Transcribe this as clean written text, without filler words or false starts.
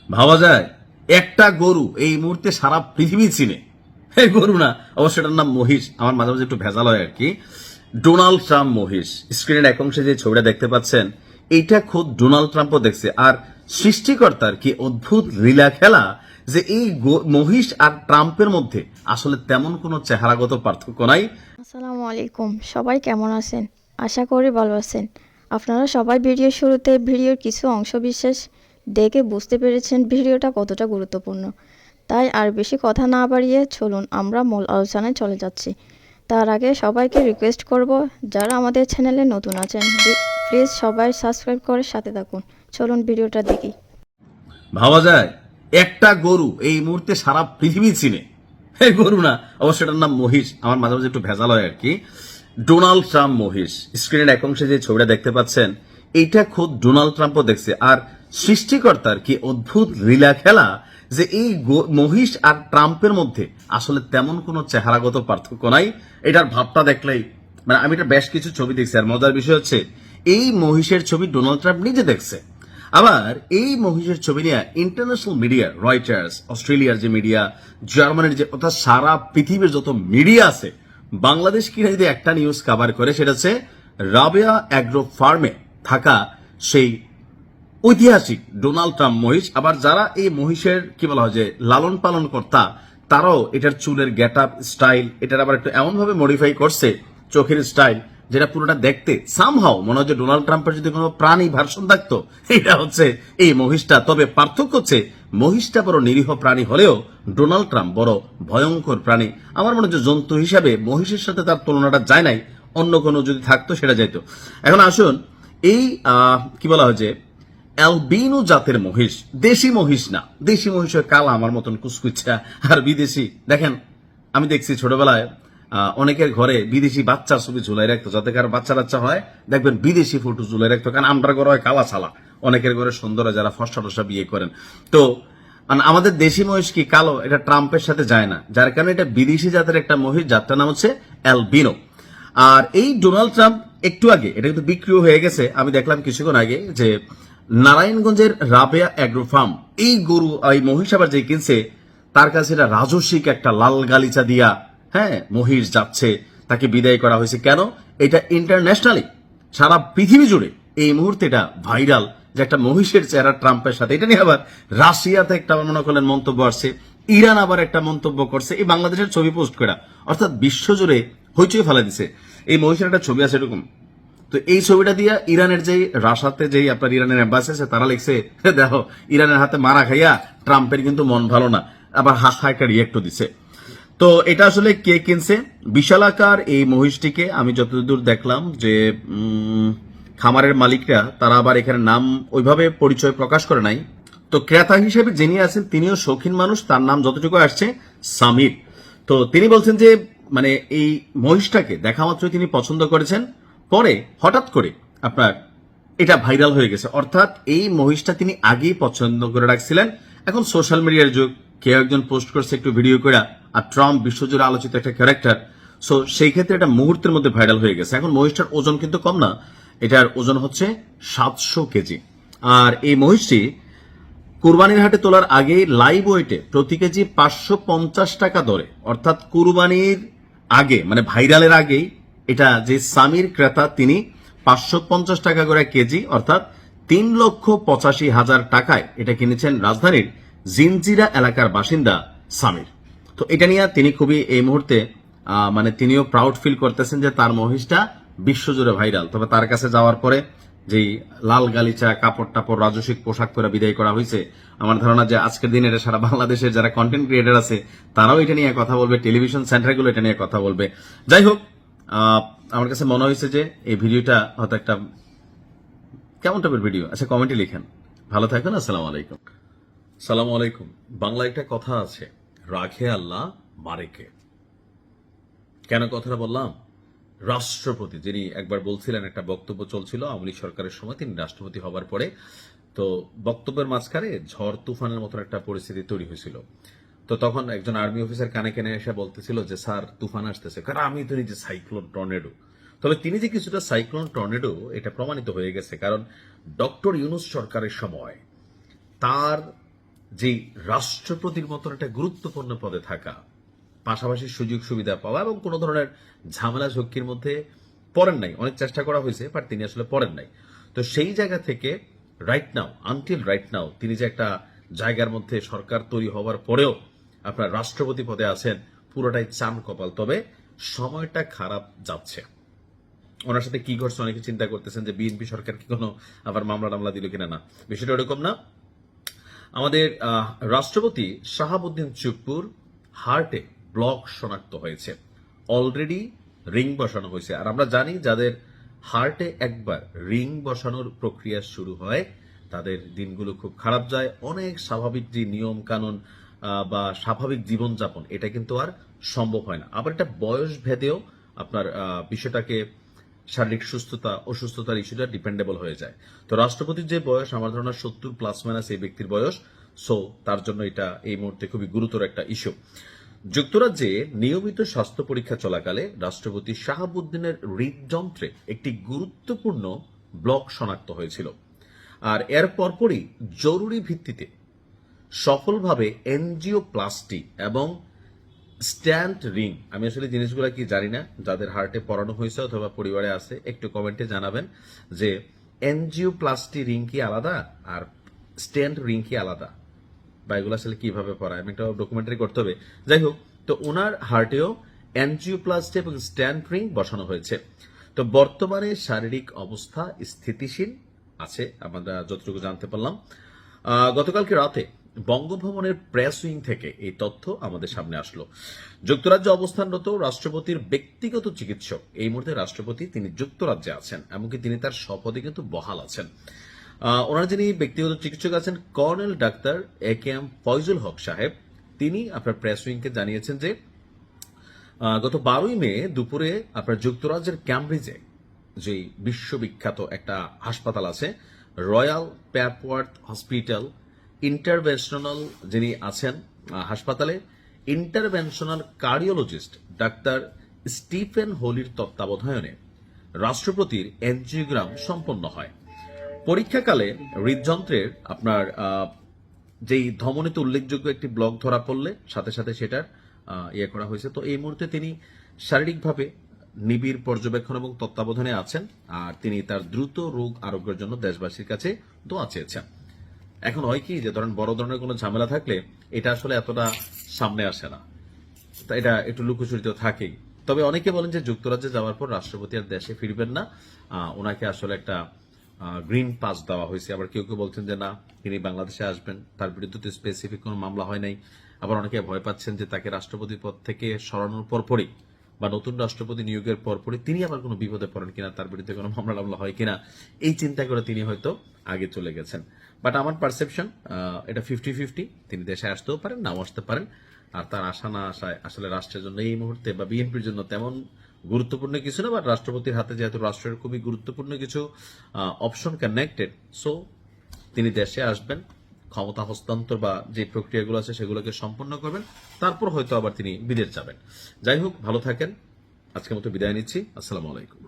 ভাবা যায় একটা গরু এই মুহূর্তে সারা পৃথিবী চিনে। এই গরু না, অবশ্য এটার নাম মহিষ। আমার মাঝে মাঝে একটু ভেজাল হয় আর কি। ডোনাল্ড ট্রাম্প মহিষ। স্ক্রিনের এক অংশে যে ছবিটা দেখতে পাচ্ছেন, এইটা খোদ ডোনাল্ড ট্রাম্পও দেখছে। আর সৃষ্টিকর্তার কি অদ্ভুত লীলা খেলা যে এই মহিষ আর ট্রাম্পের মধ্যে আসলে তেমন কোনো চেহারাগত পার্থক্য নাই। আসসালামু আলাইকুম, সবাই কেমন আছেন? আশা করি ভালো আছেন। আপনারা সবাই ভিডিওর শুরুতে ভিডিওর কিছু অংশ বিশেষ দেখে বুঝতে পেরেছেন ভিডিওটা কতটা গুরুত্বপূর্ণ। তাই আর বেশি কথা না বাড়িয়ে চলুন আমরা মূল আলোচনায় চলে যাচ্ছি। তার আগে সবাইকে রিকোয়েস্ট করব, যারা আমাদের চ্যানেলে নতুন আছেন প্লিজ সবাই সাবস্ক্রাইব করে সাথে থাকুন। চলুন ভিডিওটা দেখি। ভাবা যায় একটা গরু এই মুহূর্তে সারা পৃথিবী চিনে। এই গরু না, অবশ্য এটার নাম মহিষ। আমার মাঝে মাঝে একটু ভেজাল হয় আর কি। ডোনাল্ড ট্রাম্প মহিষ। স্ক্রিনের এক অংশে যে ছবিটা দেখতে পাচ্ছেন, এইটা খোদ ডোনাল্ড ট্রাম্পও দেখছে। আর সৃষ্টিকর্তার কি অদ্ভুত লীলা খেলা যে এই মহিষ আর ট্রাম্পের মধ্যে আসলে তেমন কোনো চেহারাগত পার্থক্য নাই। এটার ভাবটা দেখলেই মানে আমি এটা বেশ কিছু ছবি দেখছি। আর মজার বিষয় হচ্ছে এই মহিষের ছবি ডোনাল্ড ট্রাম্প নিজে দেখছে। আবার এই মহিষের ছবি নিয়ে ইন্টারন্যাশনাল মিডিয়া, রয়টার্স, অস্ট্রেলিয়ার যে মিডিয়া, জার্মানির যে, অর্থাৎ সারা পৃথিবীর যত মিডিয়া আছে, বাংলাদেশ কিনা যদি একটা নিউজ কভার করে, সেটা হচ্ছে রাবেয়া অ্যাগ্রো ফার্মে থাকা সেই ঐতিহাসিক ডোনাল্ড ট্রাম্প মহিষ। আবার যারা এই মহিষের কি বলা হয় যে লালন পালন কর্তা, তারাও এটার চুলের গেট আপ স্টাইল, এটার আবার একটু এমন ভাবে মডিফাই করছে চোখের স্টাইল, যেটা পুরোটা দেখতে সামহাও মনে হয় যে ডোনাল্ড ট্রাম্পের যদি কোনো প্রাণী ভার্সন থাকতো, এটা হচ্ছে এই মহিষটা। তবে পার্থক্য হচ্ছে মহিষটা বড় নিরীহ প্রাণী হলেও ডোনাল্ড ট্রাম্প বড় ভয়ঙ্কর প্রাণী। আমার মনে হচ্ছে জন্তু হিসাবে মহিষের সাথে তার তুলনাটা যায় নাই। অন্য কোনো যদি থাকতো সেটা যাইতো। এখন আসুন, এই কি বলা হয় যে অ্যালবিনো জাতের মহিষ, দেশি মহিষ না। দেশি মহিষের কালা আমার মতন কুচকুচা, আর বিদেশি দেখেন, আমি দেখছি ছোটবেলায় অনেকের ঘরে বিদেশি বাচ্চার ছবি ঝুলাই রাখতো, যাতে কারো বাচ্চা বাচ্চা হয় দেখবেন বিদেশি ফটো ঝুলাই রাখতো। কারণ আমরা ঘরে হয় কালা ছালা, অনেকের ঘরে সুন্দর যারা ফর্সা টসা বিয়ে করেন। তো আমাদের দেশি মহিষ কি কালো, এটা ট্রাম্পের সাথে যায় না, যার কারণে এটা বিদেশি জাতের একটা মহিষ, যারটার নাম হচ্ছে অ্যালবিনো। আর এই ডোনাল্ড ট্রাম্প একটু আগে এটা কিন্তু বিক্রিও হয়ে গেছে, আমি দেখলাম কিছুক্ষণ আগে, যে নারায়ণগঞ্জের রাবেয়া অ্যাগ্রো ফার্ম এই গরু এই মহিষ আবার যে কিনছে, তার কাছে এটা রাজস্বিক একটা লাল গালিচা দিয়া মহিষ যাচ্ছে, তাকে বিদায় করা হয়েছে। কেন? এটা ইন্টারন্যাশনালি সারা পৃথিবী জুড়ে এই মুহূর্তে এটা ভাইরাল যে একটা মহিষের চেহারা ট্রাম্পের সাথে। এটা নিয়ে আবার রাশিয়াতে একটা মনে করলেন মন্তব্য আসছে, ইরান আবার একটা মন্তব্য করছে, এই বাংলাদেশের ছবি পোস্ট করা, অর্থাৎ বিশ্বজুড়ে হইচই ফেলা দিছে। এই মহিষের একটা ছবি আছে এরকম। তো এই ছবিটা দিয়ে ইরানের যেই রাশাতে যেই আপনার ইরানের এম্বাসি আছে, তারা লিখছে দেখো ইরানের হাতে মারা খাইয়া ট্রাম্পের কিন্তু মন ভালো না, আবার হা একটা রিয়েক্টও দিছে। তো এটা আসলে কে কিনছে? বিশালাকার এই মহিষটিকে আমি যতদূর দেখলাম যে খামারের মালিকরা, তারা আবার এখানে নাম ওইভাবে পরিচয় প্রকাশ করে নাই। তো ক্রেতা হিসেবে যিনি আছেন তিনিও শৌখিন মানুষ, তার নাম যতটুকু আসছে সামির। তো তিনি বলছেন যে মানে এই মহিষটাকে দেখা মাত্রই তিনি পছন্দ করেছেন, পরে হঠাৎ করে আপনার এটা ভাইরাল হয়ে গেছে। অর্থাৎ এই মহিষটা তিনি আগেই পছন্দ করে রাখছিলেন। এখন সোশ্যাল মিডিয়ার যুগ, কেউ একজন পোস্ট করছে একটু ভিডিও করে, আর ট্রাম্প বিশ্বজুড়ে আলোচিত একটা ক্যারেক্টার, সো সেই ক্ষেত্রে এটা মুহূর্তের মধ্যে ভাইরাল হয়ে গেছে। এখন মহিষটার ওজন কিন্তু কম না, এটার ওজন হচ্ছে 700 কেজি। আর এই মহিষটি কুরবানির হাটে তোলার আগে লাইভ ওয়েটে প্রতি কেজি 550 টাকা দরে, অর্থাৎ কুরবানির আগে মানে ভাইরালের আগেই এটা যে সামির ক্রেতা, তিনি 550 টাকা করে কেজি, অর্থাৎ 3,85,000 টাকায় এটা কিনেছেন রাজধানীর জিনজিরা এলাকার বাসিন্দা সামির। তো এটা নিয়ে তিনি খুবই এই মুহূর্তে মানে তিনিও প্রাউড ফিল করতেছেন যে তার মহিষটা বিশ্বজুড়ে ভাইরাল। তবে তার কাছে যাওয়ার পরে যেই লাল গালিচা কাপড় টাপড় রাজস্বিক পোশাক পরে বিদায় করা হয়েছে, আমার ধারণা যে আজকের দিনে এটা সারা বাংলাদেশের যারা কন্টেন্ট ক্রিয়েটর আছে তারাও এটা নিয়ে কথা বলবে, টেলিভিশন সেন্টারগুলো এটা নিয়ে কথা বলবে। যাই হোক, আমার কাছে মনে হয়েছে যে এই ভিডিওটা হয়তো একটা কেমন টাইপের ভিডিও, আচ্ছা কমেন্টে লিখেন। ভালো থাকুন, আসসালামু আলাইকুম। সালাম আলাইকুম। বাংলা একটা কথা আছে, রাখে আল্লাহ মারে কে। কেন কথাটা বললাম? রাষ্ট্রপতি যিনি একবার বলছিলেন, একটা বক্তব্য চলছিল আওয়ামী লীগ সরকারের সময়, তিনি রাষ্ট্রপতি হবার পরে, তো বক্তব্যের মাঝখানে ঝড় তুফানের মতন একটা পরিস্থিতি তৈরি হয়েছিল। তো তখন একজন আর্মি অফিসার কানে কানে এসে বলতেছিল যে স্যার তুফান আসতেছে, কারণ আমি তো নিজে সাইক্লোন টর্নেডো। তবে তিনি যে কিছুটা সাইক্লোন টর্নেডো, এটা প্রমাণিত হয়ে গেছে। কারণ ডক্টর ইউনূস সরকারের সময় তার যে রাষ্ট্রপতির মতন একটা গুরুত্বপূর্ণ পদে থাকা, পাশাপাশি সুযোগ সুবিধা পাওয়া এবং কোনো ধরনের ঝামেলা ঝক্কির মধ্যে পড়েন নাই। অনেক চেষ্টা করা হয়েছে, বাট তিনি আসলে পড়েন নাই। তো সেই জায়গা থেকে আনটিল রাইট নাও তিনি যে একটা জায়গার মধ্যে সরকার তৈরি হওয়ার পরেও আপনার রাষ্ট্রপতি পদে আছেন, পুরোটাই চান কপাল। তবে সময়টা খারাপ যাচ্ছে। ওনার সাথে কি ঘটছে অনেকে চিন্তা করতেছেন যে বিএনপি সরকার কি কোনো আবার মামলা টামলা দিল কিনা। না, বিষয়টা এরকম না। আমাদের রাষ্ট্রপতি শাহাবুদ্দিন চুপ্পুর হার্টে ব্লক শনাক্ত হয়েছে, অলরেডি রিং বসানো হয়েছে। আর আমরা জানি যাদের হার্টে একবার রিং বসানোর প্রক্রিয়া শুরু হয় তাদের দিনগুলো খুব খারাপ যায়। অনেক স্বাভাবিক যে নিয়ম কানুন বা স্বাভাবিক জীবনযাপন এটা কিন্তু আর সম্ভব হয় না। আবার এটা বয়স ভেদেও আপনার বিষয়টাকে শারীরিক সুস্থতা অসুস্থতার ইস্যুটা ডিপেন্ডেবল হয়ে যায়। তো রাষ্ট্রপতির যে বয়স আমার ধারণা 70 প্লাস মাইনাস এই ব্যক্তির বয়স, সো তার জন্য এটা এই মুহূর্তে খুবই গুরুতর একটা ইস্যু। যুক্তরাজ্যে নিয়মিত স্বাস্থ্য পরীক্ষা চলাকালে রাষ্ট্রপতি শাহাবুদ্দিনের হৃদযন্ত্রে একটি গুরুত্বপূর্ণ ব্লক শনাক্ত হয়েছিল। আর এর পরপরই জরুরি ভিত্তিতে সফলভাবে এনজিওপ্লাস্টি এবং স্ট্যান্ট রিং, আমি আসলে জিনিসগুলো কি জানি না, যাদের হার্টে পড়ানো হয়েছে অথবা পরিবারে আছে একটু কমেন্টে জানাবেন যে এনজিওপ্লাস্টি রিং কি আলাদা আর স্ট্যান্ট রিং কি আলাদা, বা এগুলো আসলে কিভাবে পড়ায়, আমি একটা ডকুমেন্টারি করতে হবে। যাই হোক, তো ওনার হার্টেও এনজিওপ্লাস্টি এবং স্ট্যান্ট রিং বসানো হয়েছে। তো বর্তমানে শারীরিক অবস্থা স্থিতিশীল আছে আমরা যতটুকু জানতে পারলাম। গতকালকে রাতে বঙ্গভবনের প্রেস উইং থেকে এই তথ্য আমাদের সামনে আসলো। যুক্তরাজ্যে অবস্থানরত রাষ্ট্রপতির ব্যক্তিগত চিকিৎসক, এই মুহূর্তে রাষ্ট্রপতি তিনি যুক্তরাজ্যে আছেন, এমনকি তিনি তার শপথে কিন্তু বহাল আছেন। ওনার যিনি ব্যক্তিগত চিকিৎসক আছেন কর্নেল ডাক্তার AKM ফয়জুল হক সাহেব, তিনি আপনার প্রেস উইংকে জানিয়েছেন যে গত 12ই মে দুপুরে আপনার যুক্তরাজ্যের ক্যামব্রিজে যে বিশ্ববিখ্যাত একটা হাসপাতাল আছে রয়্যাল প্যাপওয়ার্থ হসপিটাল, ইন্টারভেনশনাল যিনি আছেন হাসপাতালে ইন্টারভেনশনাল কার্ডিওলজিস্ট ডাক্তার স্টিফেন হোলির তত্ত্বাবধানে রাষ্ট্রপতির এনজিওগ্রাম সম্পন্ন হয়। পরীক্ষাকালে হৃদযন্ত্রের আপনার যেই ধমনীতে উল্লেখযোগ্য একটি ব্লক ধরা পড়লে সাথে সাথে সেটার ইয়ে করা হয়েছে। তো এই মুহূর্তে তিনি শারীরিকভাবে নিবিড় পর্যবেক্ষণ এবং তত্ত্বাবধানে আছেন, আর তিনি তার দ্রুত রোগ আরোগ্যের জন্য দেশবাসীর কাছে দোয়া চেয়েছেন। এখন হয় কি যে ধরেন বড় ধরনের কোনো ঝামেলা থাকলে এটা আসলে এতটা সামনে আসে না, তা এটা একটু লুকোচুরিত থাকেই। তবে অনেকে বলেন যে যুক্তরাজ্যে যাওয়ার পর রাষ্ট্রপতি আর দেশে ফিরবেন না, ওনাকে আসলে একটা গ্রিন পাস দেওয়া হয়েছে। আবার কেউ কেউ বলছেন যে না, তিনি বাংলাদেশে আসবেন, তার বিরুদ্ধে তো স্পেসিফিক কোনো মামলা হয় নাই। আবার অনেকে ভয় পাচ্ছেন যে তাকে রাষ্ট্রপতি পদ থেকে সরানোর পরপরই বা নতুন রাষ্ট্রপতি নিয়োগের পরপরই তিনি আবার কোনো বিপদে পড়েন কিনা, তার বিরুদ্ধে কোনো মামলা টামলা হয় কিনা, এই চিন্তা করে তিনি হয়তো আগে চলে গেছেন। বাট আমার পারসেপশন এটা 50-50, তিনি দেশে আসতেও পারেন, নাও আসতে পারেন। আর তার আশা না আসায় আসলে রাষ্ট্রের জন্য এই মুহূর্তে বা বিএনপির জন্য তেমন গুরুত্বপূর্ণ কিছু না, বাট রাষ্ট্রপতির হাতে যেহেতু রাষ্ট্রের খুবই গুরুত্বপূর্ণ কিছু অপশন কানেক্টেড, সো তিনি দেশে আসবেন, ক্ষমতা হস্তান্তর বা যে প্রক্রিয়াগুলো আছে সেগুলোকে সম্পন্ন করবেন, তারপর হয়তো আবার তিনি বিদেশ যাবেন। যাই হোক, ভালো থাকেন, আজকের মতো বিদায় নিচ্ছি। আসসালামু আলাইকুম।